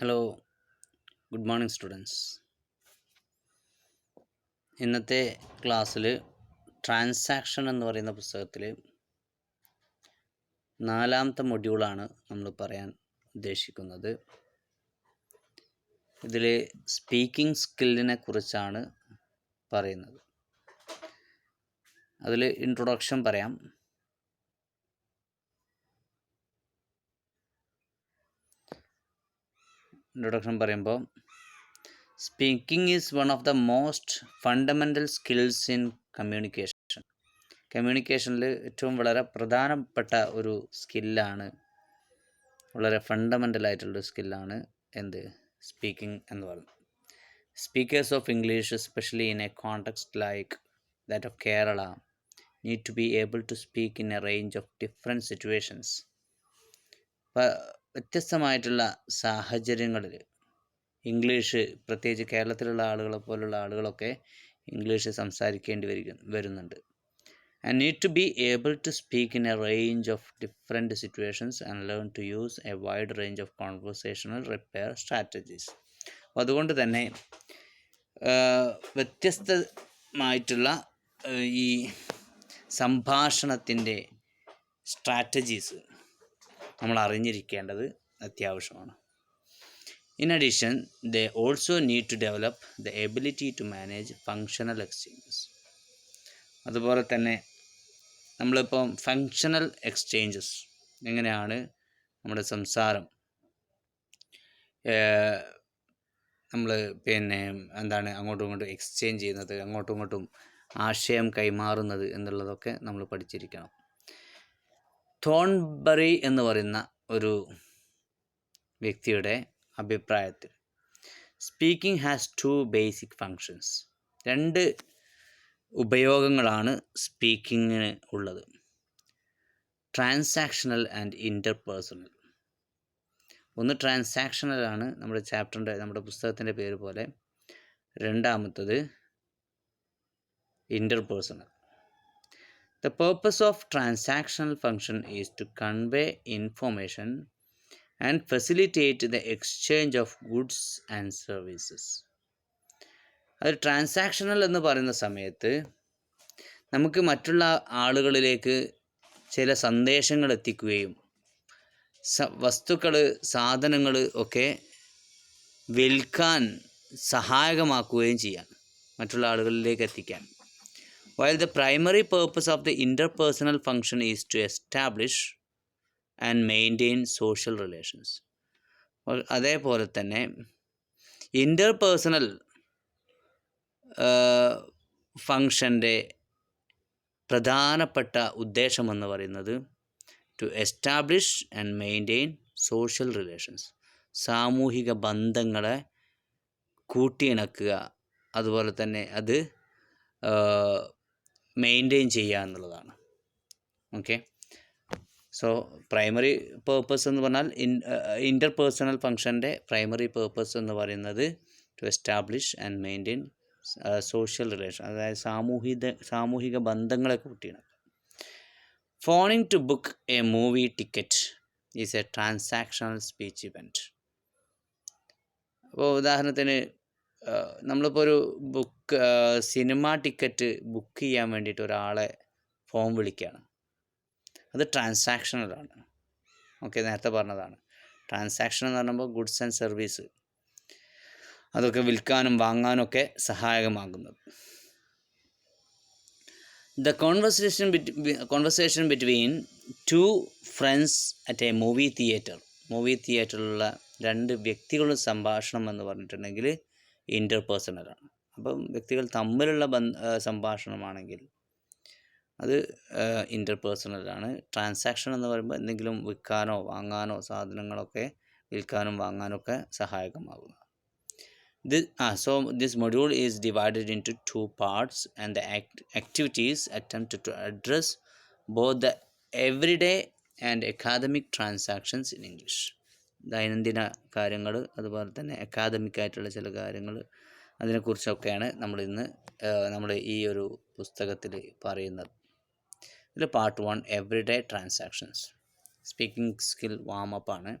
Hello, good morning students. ഇന്നത്തെ ക്ലാസ്സിൽ transaction എന്ന് പറയുന്ന പുസ്തകത്തിൽ 4ാമത്തെ മൊഡ്യൂളാണ് നമ്മൾ പറയാൻ ഉദ്ദേശിക്കുന്നത്. ഇതിൽ സ്പീക്കിംഗ് സ്കില്ലിനെ കുറിച്ചാണ് പറയുന്നത്. അതിൽ ഇൻട്രൊഡക്ഷൻ പറയാം. ഇൻട്രൊഡക്ഷൻ പറയുമ്പോൾ speaking is one of the most fundamental skills in communication. കമ്മ്യൂണിക്കേഷനിൽ ഏറ്റവും വളരെ പ്രധാനപ്പെട്ട ഒരു സ്കില്ലാണ്, വളരെ ഫണ്ടമെൻ്റൽ ആയിട്ടുള്ളൊരു സ്കില്ലാണ് സ്പീക്കിംഗ് എന്ന് പറയുന്നത്. Speakers of English, especially in a context like that of Kerala, need to be able to speak in a range of different situations. വ്യത്യസ്തമായിട്ടുള്ള സാഹചര്യങ്ങളിൽ ഇംഗ്ലീഷ്, പ്രത്യേകിച്ച് കേരളത്തിലുള്ള ആളുകളെ പോലുള്ള ആളുകളൊക്കെ ഇംഗ്ലീഷ് സംസാരിക്കേണ്ടി വരുന്നുണ്ട്. And need to be able to speak in a range of different situations and learn to use a wide range of conversational repair strategies. അതുകൊണ്ട് തന്നെ വ്യത്യസ്തമായിട്ടുള്ള ഈ സംഭാഷണത്തിൻ്റെ സ്ട്രാറ്റജീസ് നമ്മൾ അറിഞ്ഞിരിക്കേണ്ടത് അത്യാവശ്യമാണ്. In addition, they also need to develop the ability to manage functional exchanges. അതുപോലെ തന്നെ നമ്മളിപ്പം ഫങ്ഷണൽ എക്സ്ചേഞ്ചസ്, എങ്ങനെയാണ് നമ്മുടെ സംസാരം നമ്മൾ അങ്ങോട്ടും ഇങ്ങോട്ടും എക്സ്ചേഞ്ച് ചെയ്യുന്നത്, അങ്ങോട്ടും ഇങ്ങോട്ടും ആശയം കൈമാറുന്നത് എന്നുള്ളതൊക്കെ നമ്മൾ പഠിച്ചിരിക്കണം. തോൺബറി എന്ന് പറയുന്ന ഒരു വ്യക്തിയുടെ അഭിപ്രായത്തിൽ സ്പീക്കിംഗ് ഹാസ് 2 ബേസിക് ഫങ്ഷൻസ്. 2 ഉപയോഗങ്ങളാണ് സ്പീക്കിങ്ങിന് ഉള്ളത്: ട്രാൻസാക്ഷണൽ ആൻഡ് ഇൻ്റർപേഴ്സണൽ. ഒന്ന് ട്രാൻസാക്ഷണലാണ്, നമ്മുടെ പുസ്തകത്തിൻ്റെ പേര് പോലെ. രണ്ടാമത്തത് interpersonal. The purpose of transactional function is to convey information and facilitate the exchange of goods and services. അത് ട്രാൻസാക്ഷണൽ എന്ന് പറയുന്ന സമയത്ത് നമുക്ക് മറ്റുള്ള ആളുകളിലേക്ക് ചില സന്ദേശങ്ങൾ എത്തിക്കുകയും വസ്തുക്കൾ, സാധനങ്ങൾ ഒക്കെ വിൽക്കാൻ സഹായകമാക്കുകയും ചെയ്യാം, മറ്റുള്ള ആളുകളിലേക്ക് എത്തിക്കാൻ. While the primary purpose of the interpersonal function is to establish and maintain social relations. അതേപോലെ തന്നെ ഇൻ്റർപേഴ്സണൽ ഫങ്ഷൻ്റെ പ്രധാനപ്പെട്ട ഉദ്ദേശമെന്ന് പറയുന്നത് to establish and maintain social relations, സാമൂഹിക ബന്ധങ്ങളെ കൂട്ടിയിണക്കുക, അതുപോലെ തന്നെ അത് മെയിൻറ്റെയിൻ ചെയ്യുക എന്നുള്ളതാണ്. ഓക്കെ, സോ പ്രൈമറി പേർപ്പസ് എന്ന് പറഞ്ഞാൽ ഇൻ്റർപേഴ്സണൽ ഫങ്ഷൻ്റെ പ്രൈമറി പേർപ്പസ് എന്ന് പറയുന്നത് to establish and maintain social relation, അതായത് സാമൂഹിക ബന്ധങ്ങളെ കൂട്ടിയാണ്. Phoning to book a movie ticket is a transactional speech event. അപ്പോൾ ഉദാഹരണത്തിന് നമ്മളിപ്പോൾ ഒരു സിനിമ ടിക്കറ്റ് ബുക്ക് ചെയ്യാൻ വേണ്ടിയിട്ട് ഒരാളെ ഫോൺ വിളിക്കുകയാണ്. അത് ട്രാൻസാക്ഷണലാണ്. ഓക്കെ, നേരത്തെ പറഞ്ഞതാണ്. ട്രാൻസാക്ഷൻ എന്ന് പറയുമ്പോൾ ഗുഡ്സ് ആൻഡ് സർവീസ്, അതൊക്കെ വിൽക്കാനും വാങ്ങാനും ഒക്കെ സഹായകമാകുന്നത്. The conversation between 2 friends at a movie theatre. Movie തിയേറ്ററിലുള്ള 2 വ്യക്തികളുടെ സംഭാഷണം എന്ന് പറഞ്ഞിട്ടുണ്ടെങ്കിൽ ഇൻ്റർപേഴ്സണലാണ്. അപ്പം വ്യക്തികൾ തമ്മിലുള്ള സംഭാഷണമാണെങ്കിൽ അത് ഇൻ്റർപേഴ്സണലാണ്. ട്രാൻസാക്ഷൻ എന്ന് പറയുമ്പോൾ എന്തെങ്കിലും വിൽക്കാനോ വാങ്ങാനോ, സാധനങ്ങളൊക്കെ വിൽക്കാനും വാങ്ങാനോ ഒക്കെ സഹായകമാകുക. This module is divided into 2 parts, and the activities attempt to address both the everyday and academic transactions in English. ദൈനംദിന കാര്യങ്ങൾ, അതുപോലെ തന്നെ അക്കാദമിക് ആയിട്ടുള്ള ചില കാര്യങ്ങൾ, അതിനെക്കുറിച്ചൊക്കെയാണ് നമ്മൾ ഈ ഒരു പുസ്തകത്തിൽ പറയുന്നത്. ഇതിൽ part 1 everyday transactions, speaking skill warm up ആണ്.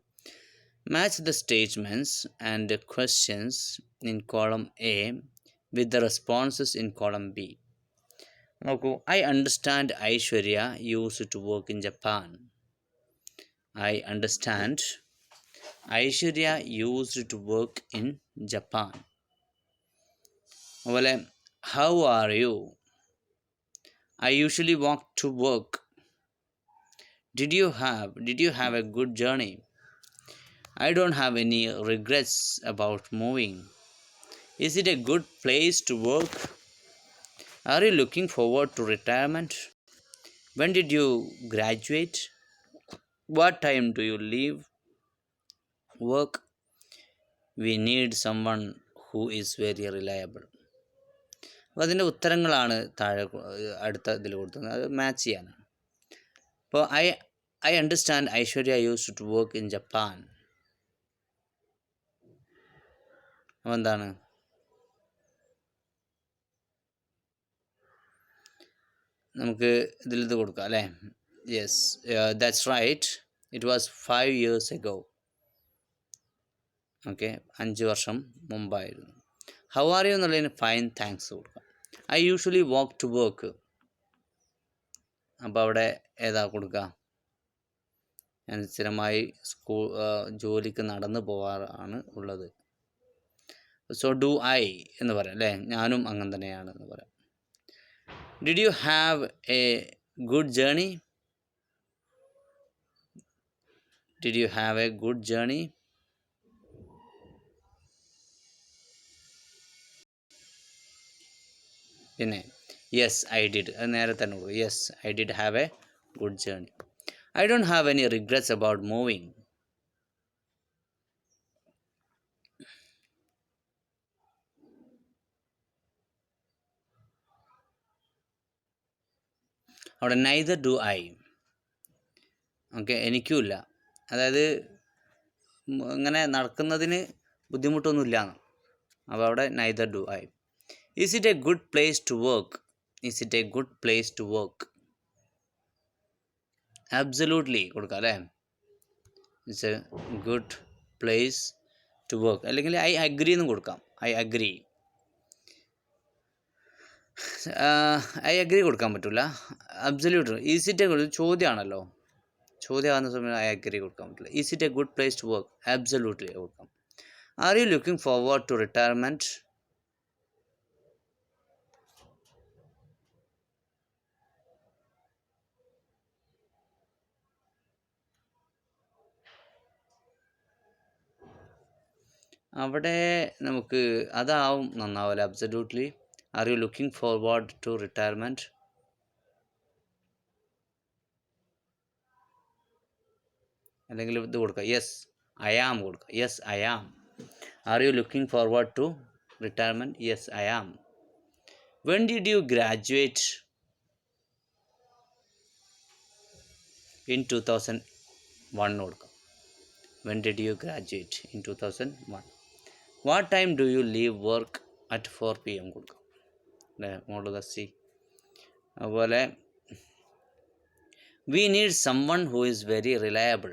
Match the statements and the questions in column A with the responses in column B. I understand Aishwarya used to work in Japan. I understand Aishwarya used to work in Japan. Well, how are you? I usually walk to work. Did you have a good journey? I don't have any regrets about moving. Is it a good place to work? Are you looking forward to retirement? When did you graduate? What time do you leave work? We need someone who is very reliable. അപ്പോൾ അതിൻ്റെ ഉത്തരങ്ങളാണ് താഴെ അടുത്ത ഇതിൽ കൊടുത്തത്. അത് match ചെയ്യാനാണ്. അപ്പോൾ I understand Aishwarya used to work in Japan. അപ്പോൾ എന്താണ്? നമുക്ക് ഇതിലിത് കൊടുക്കാം അല്ലേ? Yes, that's right. It was 5 years ago. Okay, 5 വർഷം മുമ്പായിരുന്നു. ഹൗ ആർ യു എന്നുള്ളതിന് ഫൈൻ താങ്ക്സ് കൊടുക്കാം. I usually walk to work. അപ്പോൾ അവിടെ ഏതാ കൊടുക്കുക? ഞാൻ സ്ഥിരമായി ജോലിക്ക് നടന്നു പോകാറാണ് ഉള്ളത്. സോ ഡു ഐ എന്ന് പറയാം അല്ലേ? ഞാനും അങ്ങനെ തന്നെയാണ് എന്ന് പറയാം. Did you have a good journey? Did you have a good journey? പിന്നെ യെസ് ഐ ഡിഡ്, അത് നേരെ തന്നെ കൊടുക്കും. Yes I did have a good journey. I don't have any regrets about moving. അവിടെ നൈദർ ഡു ഐ. ഓക്കെ, എനിക്കുമില്ല. അതായത് ഇങ്ങനെ നടക്കുന്നതിന് ബുദ്ധിമുട്ടൊന്നുമില്ല എന്ന്. അപ്പോൾ അവിടെ neither do I. Is it a good place to work? Is it a good place to work? Absolutely കൊടുക്കാം അല്ലേ? It's a good place to work. അല്ലെങ്കിൽ ഐ അഗ്രി എന്നും കൊടുക്കാം. I agree. ഐ അഗ്രി കൊടുക്കാൻ പറ്റില്ല. അബ്സല്യൂട്ട്. ഈസ് ഇറ്റ് എ ചോദ്യമാണല്ലോ. ചോദ്യമാകുന്ന സമയത്ത് ഐ അഗ്രി കൊടുക്കാൻ പറ്റില്ല. Is it a good place to work? Absolutely കൊടുക്കാം. Are you looking forward to retirement? അവിടെ നമുക്ക് അതാവും നന്നാവില്ല. Absolutely. Are you looking forward to retirement? അല്ലെങ്കിൽ ഇത് കൊടുക്കുക. യെസ് ഐ ആം കൊടുക്കുക. Yes I am. Are you looking forward to retirement? Yes I am. When did you graduate? In 2001 കൊടുക്കുക. When did you graduate? In 2001. What time do you leave work? At 4 PM കൊടുക്കുക അല്ലേ? മോള് സി. അതുപോലെ we need someone who is very reliable.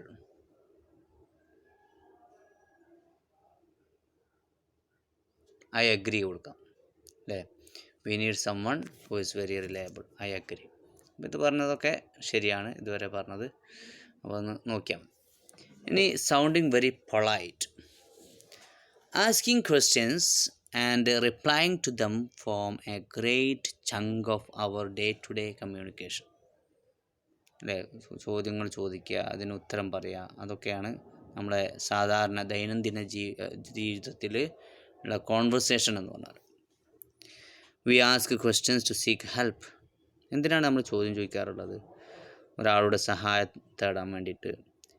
I agree കൊടുക്കാം അല്ലേ? We need someone who is very reliable. I agree. ഇത് പറഞ്ഞതൊക്കെ ശരിയാണ് ഇതുവരെ പറഞ്ഞത്. അപ്പോൾ ഒന്ന് നോക്കിയാൽ മതി. ഇനി sounding very polite. Asking questions and replying to them form a great chunk of our day to day communication അല്ലേ? ചോദ്യങ്ങൾ ചോദിക്കുക, അതിന് ഉത്തരം പറയുക, അതൊക്കെയാണ് നമ്മുടെ സാധാരണ ദൈനംദിന ജീവിതത്തിൽ ഉള്ള കോൺവെർസേഷൻ എന്ന് പറഞ്ഞാൽ. We ask questions to seek help. എന്തിനാണ് നമ്മൾ ചോദ്യം ചോദിക്കാറുള്ളത്? ഒരാളുടെ സഹായം തേടാൻ വേണ്ടിയിട്ട്.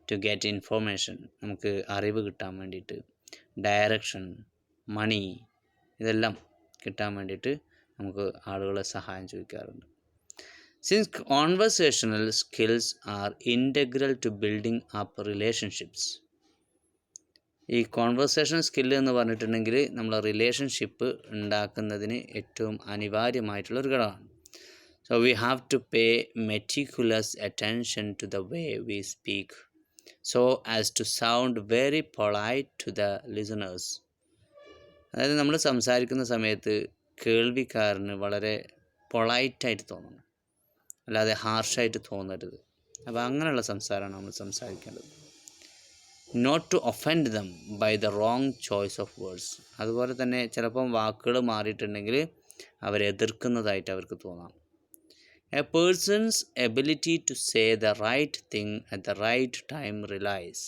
ടു ഗെറ്റ് ഇൻഫോർമേഷൻ, നമുക്ക് അറിവ് കിട്ടാൻ വേണ്ടിയിട്ട്. ഡയറക്ഷൻ, മണി, ഇതെല്ലാം കിട്ടാൻ വേണ്ടിയിട്ട് നമുക്ക് ആളുകളെ സഹായം ചോദിക്കാറുണ്ട്. Since conversational skills are integral to building up relationships. ഈ കോൺവെർസേഷൻ സ്കില്ല് എന്ന് പറഞ്ഞിട്ടുണ്ടെങ്കിൽ നമ്മൾ റിലേഷൻഷിപ്പ് ഉണ്ടാക്കുന്നതിന് ഏറ്റവും അനിവാര്യമായിട്ടുള്ളൊരു ഘടകമാണ്. So we have to pay meticulous attention to the way we speak so as to sound very polite to the listeners. അതായത് നമ്മൾ സംസാരിക്കുന്ന സമയത്ത് കേൾവിക്കാരന് വളരെ പൊളൈറ്റായിട്ട് തോന്നണം, അല്ലാതെ ഹാർഷായിട്ട് തോന്നരുത്. അപ്പോൾ അങ്ങനെയുള്ള സംസാരമാണ് നമ്മൾ സംസാരിക്കേണ്ടത്. Not to offend them by the wrong choice of words. അതുപോലെ തന്നെ ചിലപ്പം വാക്കുകൾ മാറിയിട്ടുണ്ടെങ്കിൽ അവരെ എതിർക്കുന്നതായിട്ട് അവർക്ക് തോന്നാം. A person's ability to say the right thing at the right time relies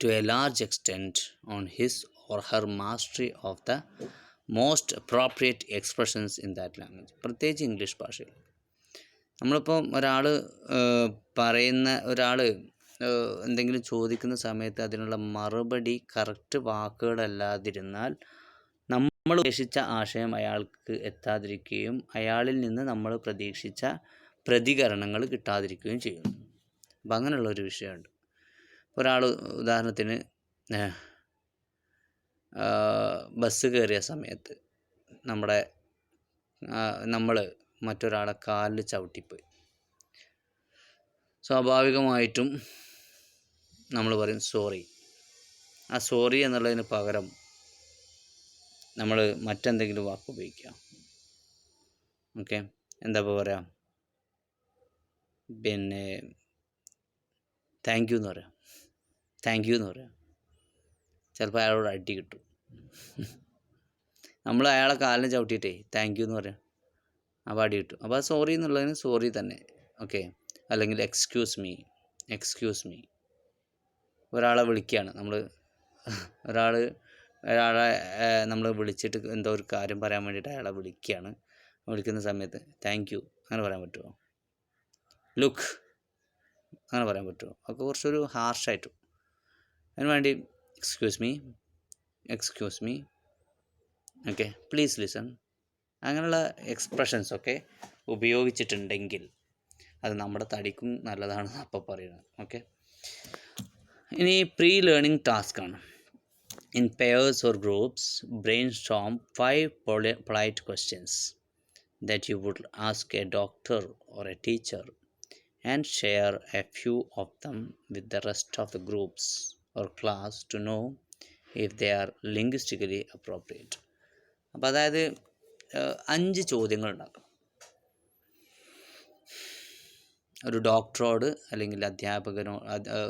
to a large extent on his or her mastery of the most appropriate expressions in that language. പ്രത്യേകിച്ച് ഇംഗ്ലീഷ് ഭാഷയിൽ നമ്മളിപ്പം ഒരാൾ എന്തെങ്കിലും ചോദിക്കുന്ന സമയത്ത് അതിനുള്ള മറുപടി correct വാക്കുകളല്ലാതിരുന്നാൽ നമ്മൾ ഉദ്ദേശിച്ച ആശയം അയാൾക്ക് എത്താതിരിക്കുകയും അയാളിൽ നിന്ന് നമ്മൾ പ്രതീക്ഷിച്ച പ്രതികരണങ്ങൾ കിട്ടാതിരിക്കുകയും ചെയ്യുന്നു. അപ്പം അങ്ങനെയുള്ളൊരു വിഷയമുണ്ട്. ഒരാൾ ഉദാഹരണത്തിന് ബസ് കയറിയ സമയത്ത് നമ്മൾ മറ്റൊരാളെ കാലിൽ ചവിട്ടിപ്പോയി. സ്വാഭാവികമായിട്ടും നമ്മൾ പറയും സോറി. ആ സോറി എന്നുള്ളതിന് പകരം നമ്മൾ മറ്റെന്തെങ്കിലും വാക്ക് ഉപയോഗിക്കുക. ഓക്കെ, എന്താ പറയാം, പിന്നെ താങ്ക് യു എന്ന് പറയാം. താങ്ക് യു എന്ന് പറയാം. ചിലപ്പോൾ അയാളോട് അടി കിട്ടും. നമ്മൾ അയാളെ കാലിന് ചവിട്ടിയിട്ടേ താങ്ക് യു എന്ന് പറയാം, അപ്പോൾ അടി കിട്ടും. അപ്പോൾ സോറി എന്നുള്ളതിന് സോറി തന്നെ. ഓക്കെ, അല്ലെങ്കിൽ എക്സ്ക്യൂസ് മീ. ഒരാളെ വിളിക്കുകയാണ് ഒരാളെ നമ്മൾ വിളിച്ചിട്ട് എന്തോ ഒരു കാര്യം പറയാൻ വേണ്ടിയിട്ട് അയാളെ വിളിക്കുന്ന സമയത്ത് താങ്ക് യു അങ്ങനെ പറയാൻ പറ്റുമോ? ലുക്ക് അങ്ങനെ പറയാൻ പറ്റുമോ? ഒക്കെ കുറച്ചൊരു ഹാർഷായിട്ടും. അതിന് വേണ്ടി excuse me okay, please listen, അങ്ങനെയുള്ള എക്സ്പ്രഷൻസൊക്കെ ഉപയോഗിച്ചിട്ടുണ്ടെങ്കിൽ അത് നമ്മുടെ തടിക്കും നല്ലതാണെന്ന് അപ്പോൾ പറയുന്നത്. ഓക്കെ, ഇനി പ്രീ ലേണിംഗ് ടാസ്ക്കാണ്. In pairs or groups, brainstorm 5 polite questions that you would ask a doctor or a teacher and share a few of them with the rest of the groups or class to know if they are linguistically appropriate. അപ്പോൾ അതായത് 5 ചോദ്യങ്ങൾ ഉണ്ടാക്കണം. ഒരു ഡോക്ടറോട് അല്ലെങ്കിൽ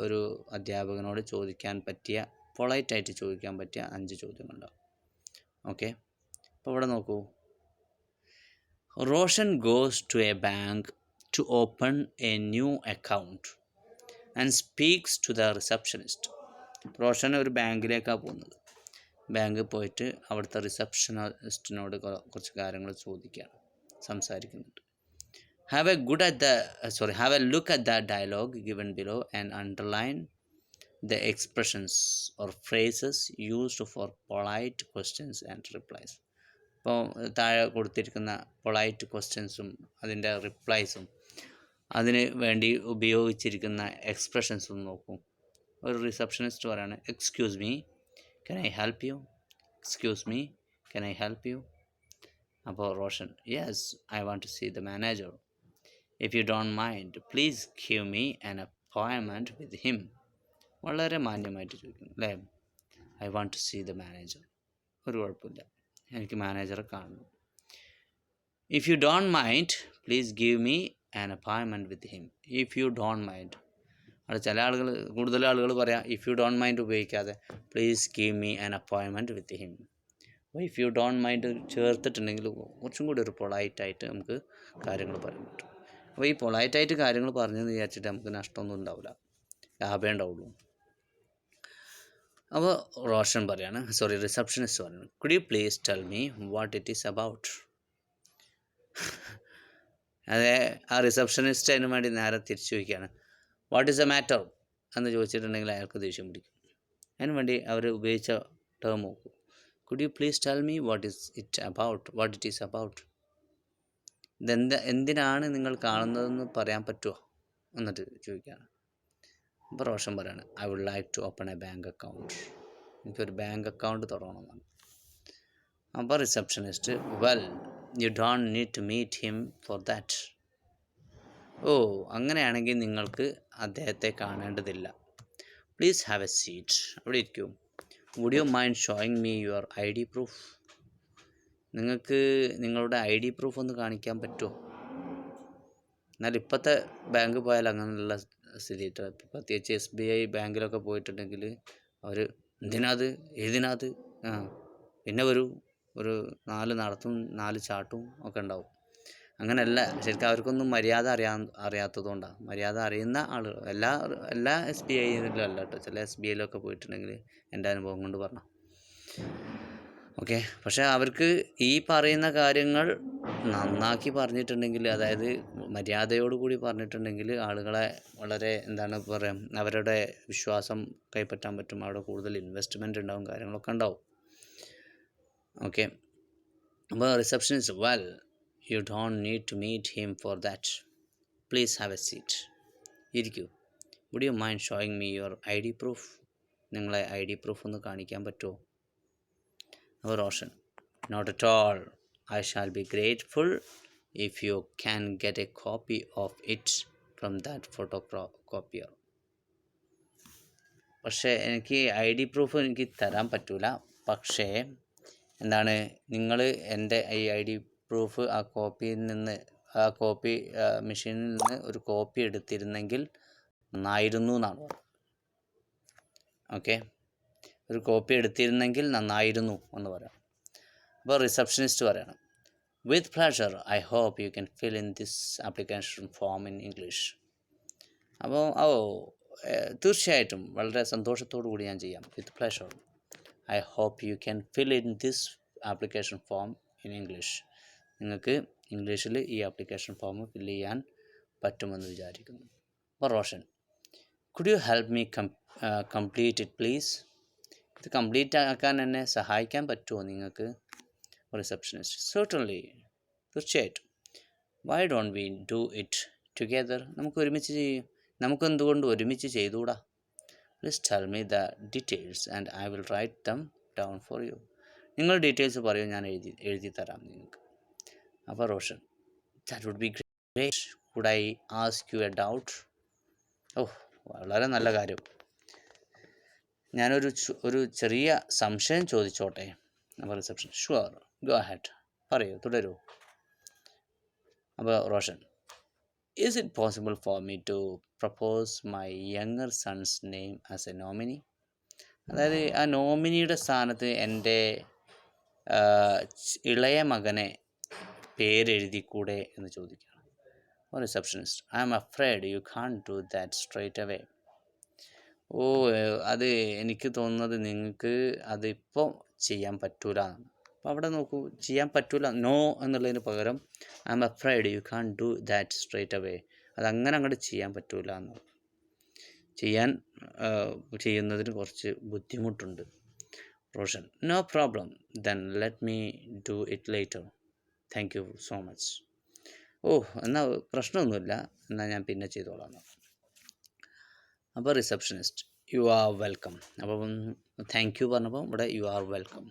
ഒരു അധ്യാപകനോട് ചോദിക്കാൻ പറ്റിയ, പൊളൈറ്റായിട്ട് ചോദിക്കാൻ പറ്റിയ 5 ചോദ്യങ്ങളുണ്ടാവും. ഓക്കെ, അപ്പോൾ ഇവിടെ നോക്കൂ. Roshan goes to a bank to open a new account and speaks to the receptionist. Roshan ഒരു ബാങ്കിലേക്കാണ് പോകുന്നത്. ബാങ്കിൽ പോയിട്ട് അവിടുത്തെ റിസപ്ഷനിസ്റ്റിനോട് കുറച്ച് കാര്യങ്ങൾ സംസാരിക്കുന്നുണ്ട്. Have a look at the dialogue given below and underline the expressions or phrases used for polite questions and replies. ഇപ്പോൾ താഴെ കൊടുത്തിരിക്കുന്ന പൊളൈറ്റ് ക്വസ്റ്റ്യൻസും അതിൻ്റെ റിപ്ലൈസും അതിന് വേണ്ടി ഉപയോഗിച്ചിരിക്കുന്ന എക്സ്പ്രഷൻസും നോക്കും. ഒരു റിസപ്ഷനിസ്റ്റ് പറയാണ്, excuse me, can I help you? അപ്പോൾ Roshan, yes, I want to see the manager. If you don't mind, please give me an appointment with him. വളരെ മാന്യമായിട്ട് ചോദിക്കുന്നു അല്ലേ? I want to see the manager. ഒരു കുഴപ്പമില്ല, എനിക്ക് മാനേജറെ കാണണം. If you don't mind please give me an appointment with him. If you don't mind, അവിടെ കൂടുതൽ ആളുകൾ പറയാം ഇഫ് യു ഡോണ്ട് മൈൻഡ് ഉപയോഗിക്കാതെ please give me an appointment with him. അപ്പോൾ ഇഫ് യു ഡോണ്ട് മൈൻഡ് ചേർത്തിട്ടുണ്ടെങ്കിൽ കുറച്ചും കൂടി ഒരു പൊളൈറ്റായിട്ട് നമുക്ക് കാര്യങ്ങൾ പറയാൻ പറ്റും. അപ്പോൾ ഈ പൊളൈറ്റായിട്ട് കാര്യങ്ങൾ പറഞ്ഞെന്ന് വിചാരിച്ചിട്ട് നമുക്ക് നഷ്ടമൊന്നും ഉണ്ടാവില്ല, ലാഭമേ ഉണ്ടാവുള്ളൂ. അപ്പോൾ റിസപ്ഷനിസ്റ്റ് പറയാണ്, could you please tell me what it is about. അതെ, ആ റിസപ്ഷനിസ്റ്റ് അതിന് വേണ്ടി നേരെ തിരിച്ചു ചോദിക്കുകയാണ്, വാട്ട് ഈസ് എ മാറ്റർ എന്ന് ചോദിച്ചിട്ടുണ്ടെങ്കിൽ അയാൾക്ക് ദേഷ്യം പിടിക്കും. അതിന് വേണ്ടി അവർ ഉപയോഗിച്ച ടേം നോക്കൂ. Could you please tell me what it is about. എന്തിനാണ് നിങ്ങൾ കാണുന്നതെന്ന് പറയാൻ പറ്റുമോ എന്നിട്ട് ചോദിക്കുകയാണ്. അപ്പോൾ റോഷൻ പറയാണ്, I would like to open a bank account. എനിക്കൊരു ബാങ്ക് അക്കൗണ്ട് തുടങ്ങണമെന്നാണ്. അപ്പോൾ receptionist, well you don't need to meet him for that. ഓ, അങ്ങനെയാണെങ്കിൽ നിങ്ങൾക്ക് അദ്ദേഹത്തെ കാണേണ്ടതില്ല. Please have a seat. അവിടെ ഇരിക്കൂ. Would you mind showing me your ID proof? നിങ്ങൾക്ക് നിങ്ങളുടെ ID പ്രൂഫ് ഒന്ന് കാണിക്കാൻ പറ്റുമോ? എന്നാൽ ഇപ്പോഴത്തെ ബാങ്ക് പോയാൽ അങ്ങനെയുള്ള സ്ഥിതി, പ്രത്യേകിച്ച് SBI ബാങ്കിലൊക്കെ പോയിട്ടുണ്ടെങ്കിൽ അവർ എന്തിനാത് ഏതിനകത്ത് പിന്നെ ഒരു 4 നടത്തും 4 ചാട്ടും ഒക്കെ ഉണ്ടാവും. അങ്ങനെയല്ല, ശരിക്കും അവർക്കൊന്നും മര്യാദ അറിയാത്തതുകൊണ്ടാണ്. മര്യാദ അറിയുന്ന ആളുകൾ എല്ലാ SBIയിലും അല്ല കേട്ടോ, ചില SBIയിലൊക്കെ പോയിട്ടുണ്ടെങ്കിൽ എൻ്റെ അനുഭവം കൊണ്ട് പറഞ്ഞു. ഓക്കെ, പക്ഷേ അവർക്ക് ഈ പറയുന്ന കാര്യങ്ങൾ നന്നാക്കി പറഞ്ഞിട്ടുണ്ടെങ്കിൽ, അതായത് മര്യാദയോടുകൂടി പറഞ്ഞിട്ടുണ്ടെങ്കിൽ ആളുകളെ വളരെ എന്താണ് പറയുക, അവരുടെ വിശ്വാസം കൈപ്പറ്റാൻ പറ്റും. അവിടെ കൂടുതൽ ഇൻവെസ്റ്റ്മെൻറ്റ് ഉണ്ടാവും, കാര്യങ്ങളൊക്കെ ഉണ്ടാവും. ഓക്കെ, അപ്പോൾ receptionist, well you don't need to meet him for that. Please have a seat. ഇരിക്കൂ. Would you mind showing me your ID proof? നിങ്ങളെ ID പ്രൂഫ് ഒന്ന് കാണിക്കാൻ പറ്റുമോ? അപ്പോൾ Roshan, not at all. I shall be grateful if you can get a copy of it from that photocopier. പക്ഷേ എനിക്ക് ID proof എനിക്ക് തരാൻ പറ്റില്ല. പക്ഷേ എന്താണ്, നിങ്ങൾ എൻ്റെ ഈ ID പ്രൂഫ് ആ കോപ്പി മെഷീനിൽ നിന്ന് ഒരു കോപ്പി എടുത്തിരുന്നെങ്കിൽ നന്നായിരുന്നു എന്നാണ്. ഓക്കെ, ഒരു കോപ്പി എടുത്തിരുന്നെങ്കിൽ നന്നായിരുന്നു എന്ന് പറയാം. അപ്പോൾ റിസപ്ഷനിസ്റ്റ് പറയണം, with pleasure I hope you can fill in this application form in English. അപ്പോൾ തീർച്ചയായിട്ടും വളരെ സന്തോഷത്തോടു കൂടി ഞാൻ ചെയ്യാം. With pleasure I hope you can fill in this application form in English. നിങ്ങൾക്ക് ഇംഗ്ലീഷിൽ ഈ ആപ്ലിക്കേഷൻ ഫോം ഫില്ല് ചെയ്യാൻ പറ്റുമെന്ന് വിചാരിക്കുന്നു. അപ്പോൾ Roshan, could you help me complete it please? ഇത് കംപ്ലീറ്റ് ആക്കാൻ എന്നെ സഹായിക്കാൻ പറ്റുമോ നിങ്ങൾക്ക്? റിസപ്ഷനിസ്റ്റ്, സെർട്ടൺലി, തീർച്ചയായിട്ടും. Why don't we do it together? നമുക്കെന്തുകൊണ്ട് ഒരുമിച്ച് ചെയ്തുകൂടാ? Please tell me the details and I will write them down for you. നിങ്ങൾ ഡീറ്റെയിൽസ് പറയൂ, ഞാൻ എഴുതി തരാം നിങ്ങൾക്ക്. അപ്പോൾ Roshan, that would be great. Could I ask you a doubt? വളരെ നല്ല കാര്യം. ഞാനൊരു ചെറിയ സംശയം ചോദിച്ചോട്ടെ? അപ്പോൾ റിസപ്ഷൻ, ഷുവർ, ഗോ അഹെഡ്, പറയൂ, തുടരൂ. അപ്പോൾ Roshan, is it possible for me to propose my younger son's name as a nominee? അതായത് ആ നോമിനിയുടെ സ്ഥാനത്ത് എൻ്റെ ഇളയ മകനെ പേരെഴുതിക്കൂടെ എന്ന് ചോദിക്കുകയാണ്. Receptionist, I am afraid you can't do that straight away. അത് എനിക്ക് തോന്നുന്നത് നിങ്ങൾക്ക് അതിപ്പോൾ ചെയ്യാൻ പറ്റൂല എന്നാണ്. അപ്പോൾ അവിടെ നോക്കൂ, ചെയ്യാൻ പറ്റൂല, നോ എന്നുള്ളതിന് പകരം I am afraid you can't do that straight away. അതങ്ങനെ അങ്ങോട്ട് ചെയ്യാൻ പറ്റൂല എന്നാണ്. ചെയ്യുന്നതിന് കുറച്ച് ബുദ്ധിമുട്ടുണ്ട്. Roshan, no problem, then let me do it later. Thank you so much. എന്നാൽ പ്രശ്നമൊന്നുമില്ല, എന്നാൽ ഞാൻ പിന്നെ ചെയ്തോളാം. അപ്പോൾ റിസപ്ഷനിസ്റ്റ്, യു ആർ വെൽക്കം. അപ്പം താങ്ക് യു പറഞ്ഞപ്പോൾ ഇവിടെ you are welcome.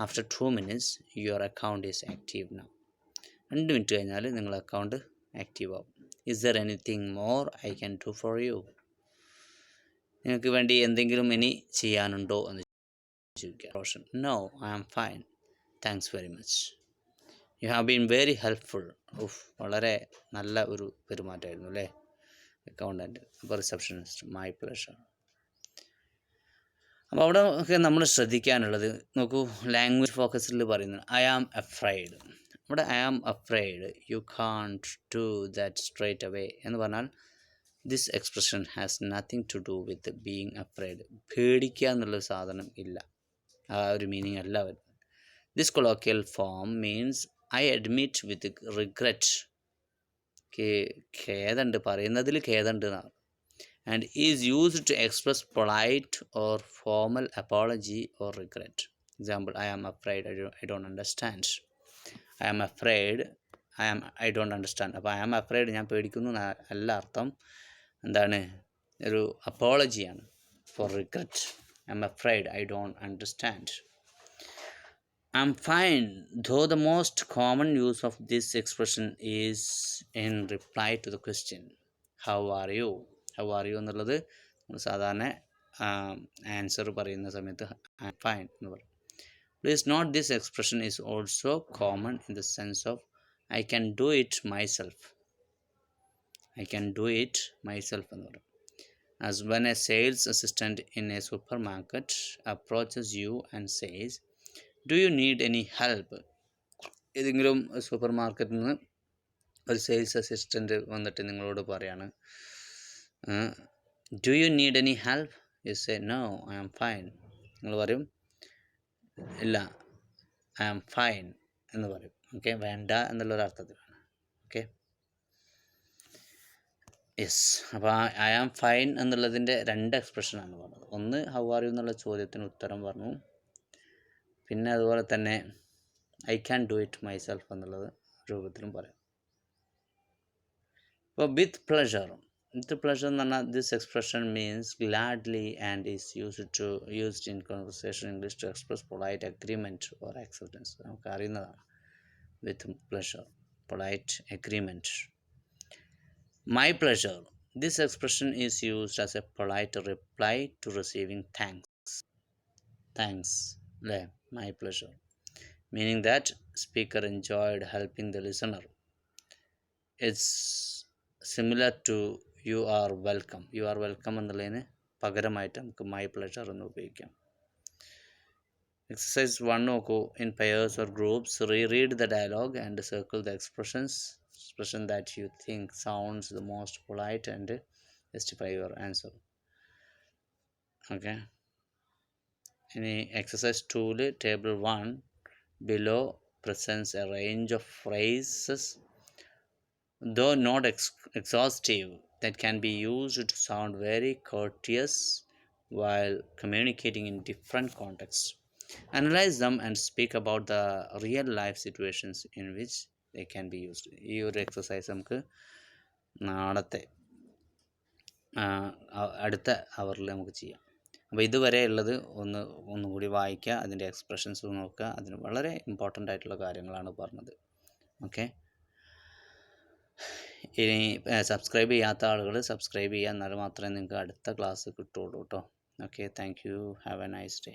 After 2 minutes your account is active now. 2 minute കഴിഞ്ഞാൽ നിങ്ങളുടെ അക്കൗണ്ട് ആക്റ്റീവ് ആവും. Is there anything more I can do for you? നിങ്ങൾക്ക് വേണ്ടി എന്തെങ്കിലും ഇനി ചെയ്യാനുണ്ടോ എന്ന് ചോദിക്കുക. Roshan, no, I am fine, thanks very much. You have been very helpful. വളരെ നല്ല ഒരു പെരുമാറ്റമായിരുന്നു അല്ലേ അക്കൗണ്ടൻറ്റ്. അപ്പോൾ റിസപ്ഷനിസ്റ്റ്, മൈ പ്ലഷർ. അപ്പോൾ അവിടെ ഒക്കെ നമ്മൾ ശ്രദ്ധിക്കാനുള്ളത് നോക്കൂ, ലാംഗ്വേജ് ഫോക്കസിൽ പറയുന്നത് ഐ ആം അഫ്രൈഡ്. ഇവിടെ I am afraid you can't do that straight away എന്ന് പറഞ്ഞാൽ this expression has nothing to do with being afraid. പേടിക്കുക എന്നുള്ളൊരു സാധനം ഇല്ല, ആ ഒരു മീനിങ് അല്ല വരുന്നത്. This colloquial form means I admit with regret. ഖേദമുണ്ട്, പറയുന്നതിൽ ഖേദമുണ്ട് എന്നാണ്. And is used to express polite or formal apology or regret. Example, I am afraid I don't understand. I am afraid I don't understand. അപ്പോൾ I am afraid ഞാൻ പേടിക്കുന്നു അല്ല അർത്ഥം. എന്താണ്? ഒരു അപ്പോളജിയാണ് for regret. I am afraid I don't understand. I'm fine, though the most common use of this expression is in reply to the question, how are you? How are you എന്നുള്ളത് നമ്മൾ സാധാരണ ആൻസർ പറയുന്ന സമയത്ത് I'm fine എന്ന് പറയും. Please note this expression is also common in the sense of I can do it myself. I can do it myself എന്ന് പറയും. As when a sales assistant in a supermarket approaches you and says, do you need any help? ഏതെങ്കിലും സൂപ്പർ മാർക്കറ്റിൽ നിന്ന് ഒരു sales assistant വന്നിട്ട് നിങ്ങളോട് പറയാണ്, do you need any help? You say no, I am fine. നിങ്ങൾ പറയും ഇല്ല, ഐ ആം ഫൈൻ എന്ന് പറയും. ഓക്കെ, വേണ്ട എന്നുള്ളൊരു അർത്ഥത്തിലാണ്. Okay, yes. അപ്പോൾ ഐ ആം ഫൈൻ എന്നുള്ളതിൻ്റെ രണ്ട് എക്സ്പ്രഷനാണ് പറഞ്ഞത്. ഒന്ന് ഹൗ ആർ യു എന്നുള്ള ചോദ്യത്തിന് ഉത്തരം പറഞ്ഞു. പിന്നെ അതുപോലെ തന്നെ I can do it myself എന്നുള്ളത് രൂപത്തിലും പറയാം. അപ്പോൾ വിത്ത് പ്ലഷർ എന്ന് പറഞ്ഞാൽ this expression means gladly and is used in conversation English to express polite agreement or acceptance. നമുക്ക് അറിയുന്നതാണ് with pleasure, polite agreement. My pleasure, this expression is used as a polite reply to receiving thanks അല്ലേ, my pleasure, meaning that speaker enjoyed helping the listener. It's similar to you are welcome. You are welcome എന്നുള്ളതിന് പകരമായിട്ട് നമുക്ക് my pleasure എന്ന് ഉപയോഗിക്കാം. Exercise 1 നോക്കൂ. In pairs or groups read the dialogue and circle the expression that you think sounds the most polite and justify your answer. Okay. ഇനി exercise 2 table 1 below presents a range of phrases, though not exhaustive, that can be used to sound very courteous while communicating in different contexts. Analyze them and speak about the real life situations in which they can be used. ഈ ഒരു exercise നമുക്ക് നാളത്തെ അടുത്ത അവറിൽ നമുക്ക് ചെയ്യാം. അപ്പോൾ ഇതുവരെ ഉള്ളത് ഒന്നുകൂടി വായിക്കുക, അതിൻ്റെ എക്സ്പ്രഷൻസ് നോക്കുക. അതിന് വളരെ ഇമ്പോർട്ടൻ്റ് ആയിട്ടുള്ള കാര്യങ്ങളാണ് പറഞ്ഞത്. ഓക്കെ, ഇനി സബ്സ്ക്രൈബ് ചെയ്യാത്ത ആളുകൾ സബ്സ്ക്രൈബ് ചെയ്യുക, എന്നാൽ മാത്രമേ നിങ്ങൾക്ക് അടുത്ത ക്ലാസ് കിട്ടുള്ളൂ കേട്ടോ. Okay, thank you, have A nice day.